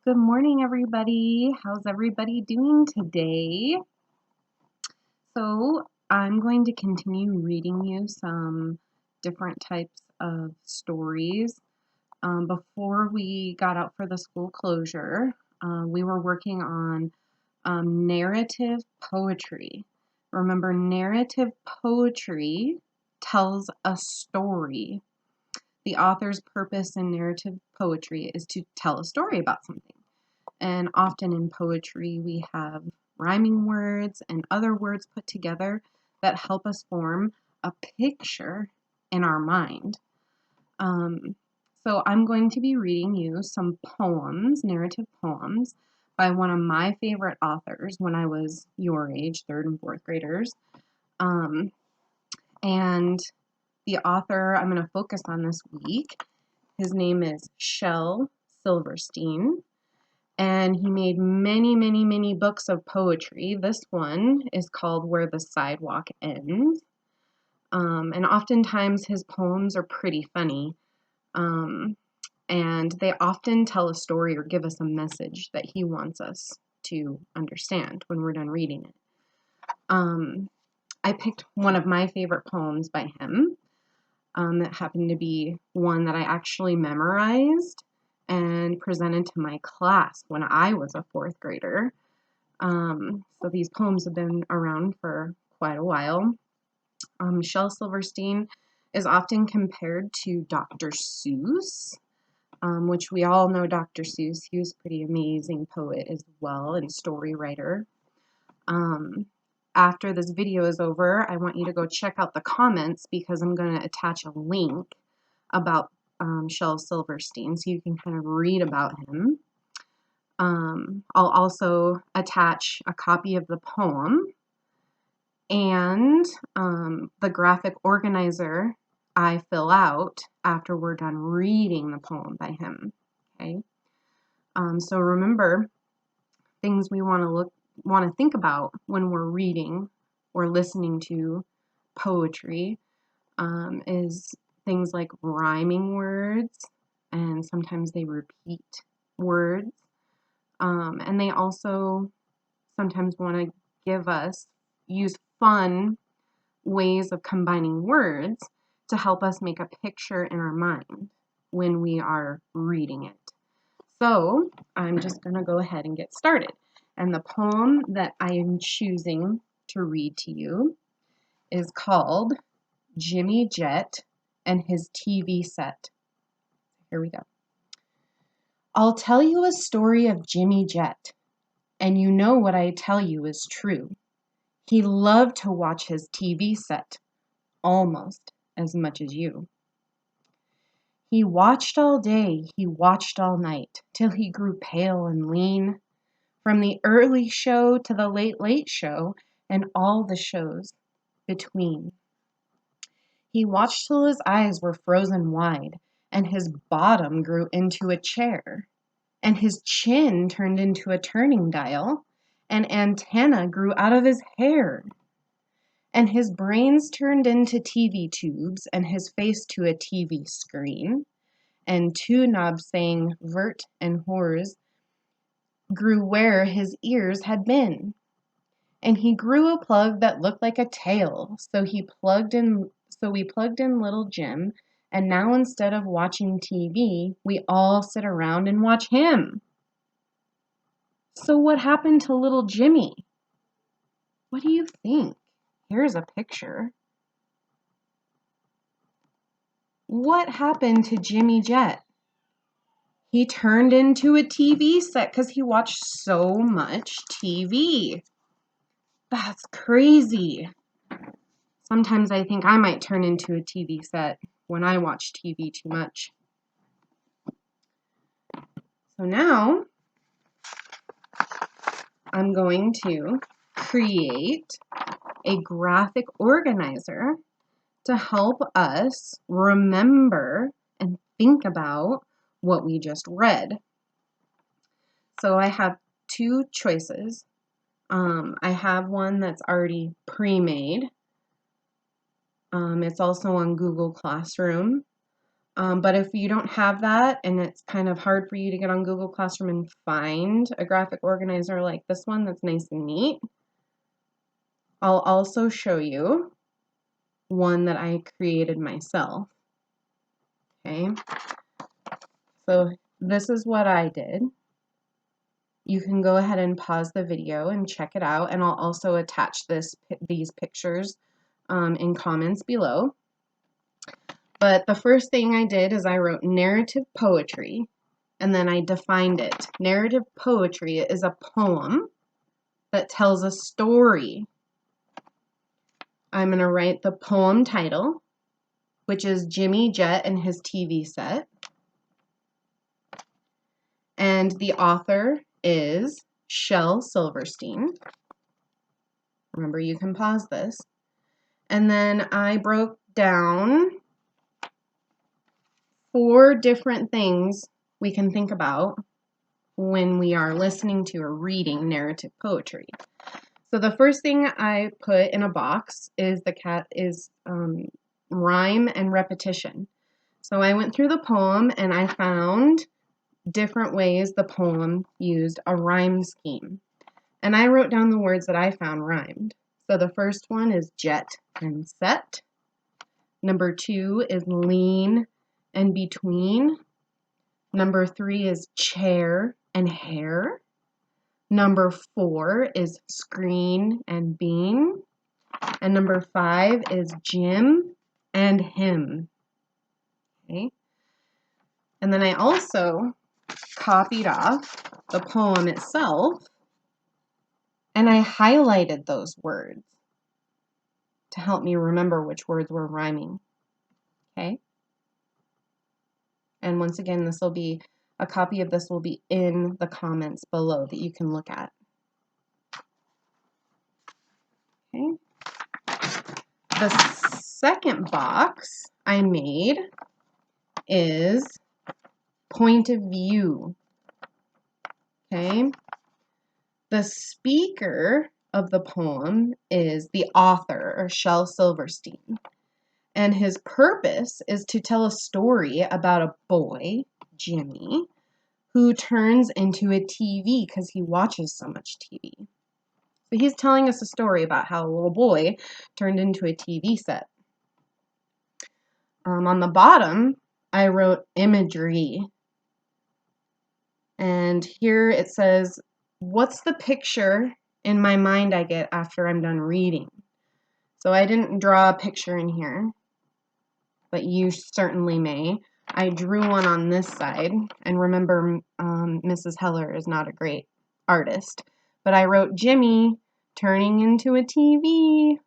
Good morning, everybody. How's everybody doing today? So, I'm going to continue reading you some different types of stories. Before we got out for the school closure, we were working on narrative poetry. Remember, narrative poetry tells a story. The author's purpose in narrative poetry is to tell a story about something. And often in poetry, we have rhyming words and other words put together that help us form a picture in our mind. So I'm going to be reading you some poems, narrative poems, by one of my favorite authors when I was your age, third and fourth graders. And the author I'm going to focus on this week, his name is Shel Silverstein. And he made many, many, many books of poetry. This one is called Where the Sidewalk Ends. And oftentimes his poems are pretty funny. And they often tell a story or give us a message that he wants us to understand when we're done reading it. I picked one of my favorite poems by him. That happened to be one that I actually memorized and presented to my class when I was a fourth grader. So these poems have been around for quite a while. Shel Silverstein is often compared to Dr. Seuss, which we all know Dr. Seuss. He was a pretty amazing poet as well and story writer. After this video is over, I want you to go check out the comments because I'm going to attach a link about Shel Silverstein, so you can kind of read about him. I'll also attach a copy of the poem and the graphic organizer I fill out after we're done reading the poem by him. Okay. So remember, things we want to think about when we're reading or listening to poetry is things like rhyming words, and sometimes they repeat words. And they also sometimes want to use fun ways of combining words to help us make a picture in our mind when we are reading it. So I'm just going to go ahead and get started. And the poem that I am choosing to read to you is called Jimmy Jet and His TV Set. Here we go. I'll tell you a story of Jimmy Jet, and you know what I tell you is true. He loved to watch his TV set, almost as much as you. He watched all day, he watched all night, till he grew pale and lean, from the early show to the late, late show, and all the shows between. He watched till his eyes were frozen wide, and his bottom grew into a chair, and his chin turned into a turning dial, and antenna grew out of his hair, and his brains turned into TV tubes, and his face to a TV screen, and two knobs saying vert and hors grew where his ears had been. And he grew a plug that looked like a tail, so we plugged in little Jim, and now instead of watching TV, we all sit around and watch him. So what happened to little Jimmy? What do you think? Here's a picture. What happened to Jimmy Jet? He turned into a TV set because he watched so much TV. That's crazy. Sometimes I think I might turn into a TV set when I watch TV too much. So now I'm going to create a graphic organizer to help us remember and think about what we just read. So I have two choices. I have one that's already pre-made. It's also on Google Classroom. But if you don't have that and it's kind of hard for you to get on Google Classroom and find a graphic organizer like this one that's nice and neat, I'll also show you one that I created myself. Okay, so this is what I did. You can go ahead and pause the video and check it out, and I'll also attach these pictures in comments below. But the first thing I did is I wrote narrative poetry, and then I defined it. Narrative poetry is a poem that tells a story. I'm going to write the poem title, which is Jimmy Jet and His TV Set. And the author is Shel Silverstein. Remember, you can pause this. And then I broke down 4 different things we can think about when we are listening to or reading narrative poetry. So the first thing I put in a box is rhyme and repetition. So I went through the poem and I found different ways the poem used a rhyme scheme. And I wrote down the words that I found rhymed. So the first one is jet and set. Number 2 is lean and between. Number 3 is chair and hair. Number 4 is screen and bean. And number 5 is Jim and him. Okay. And then I also copied off the poem itself and I highlighted those words to help me remember which words were rhyming. Okay. And once again, a copy of this will be in the comments below that you can look at. Okay. The second box I made is point of view. Okay. The speaker of the poem is the author, or Shel Silverstein. And his purpose is to tell a story about a boy, Jimmy, who turns into a TV because he watches so much TV. So he's telling us a story about how a little boy turned into a TV set. On the bottom, I wrote imagery. And here it says, what's the picture in my mind I get after I'm done reading? So I didn't draw a picture in here, but you certainly may. I drew one on this side, and remember, Mrs. Heller is not a great artist, but I wrote Jimmy turning into a TV.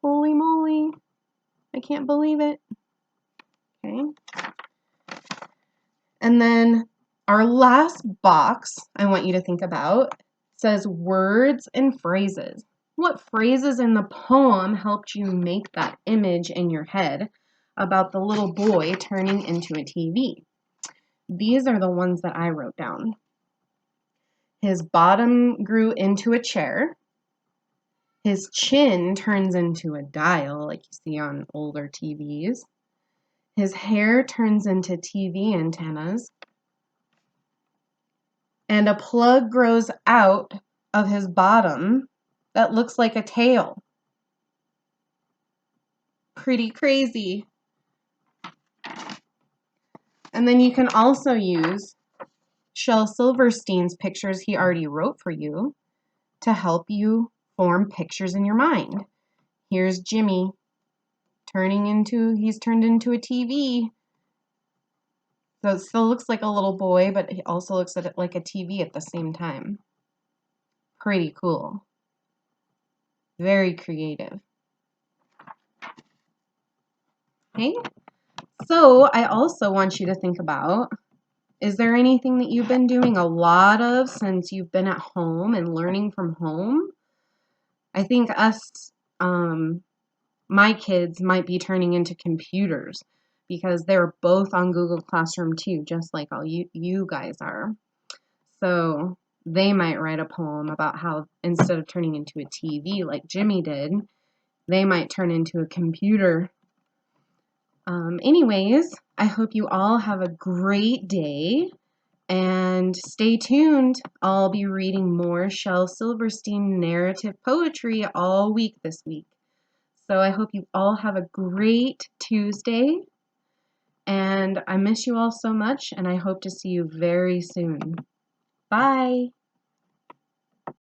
Holy moly, I can't believe it. Okay. And then our last box I want you to think about says words and phrases. What phrases in the poem helped you make that image in your head about the little boy turning into a TV? These are the ones that I wrote down. His bottom grew into a chair. His chin turns into a dial like you see on older TVs. His hair turns into TV antennas. And a plug grows out of his bottom that looks like a tail. Pretty crazy. And then you can also use Shel Silverstein's pictures he already wrote for you to help you form pictures in your mind. Here's Jimmy he's turned into a TV. So it still looks like a little boy, but he also looks at it like a TV at the same time. Pretty cool. Very creative. Okay, so I also want you to think about, is there anything that you've been doing a lot of since you've been at home and learning from home? I think my kids might be turning into computers because they're both on Google Classroom too, just like all you guys are. So they might write a poem about how instead of turning into a TV like Jimmy did, they might turn into a computer. Anyways, I hope you all have a great day. And stay tuned. I'll be reading more Shel Silverstein narrative poetry all week this week. So I hope you all have a great Tuesday. And I miss you all so much, and I hope to see you very soon. Bye.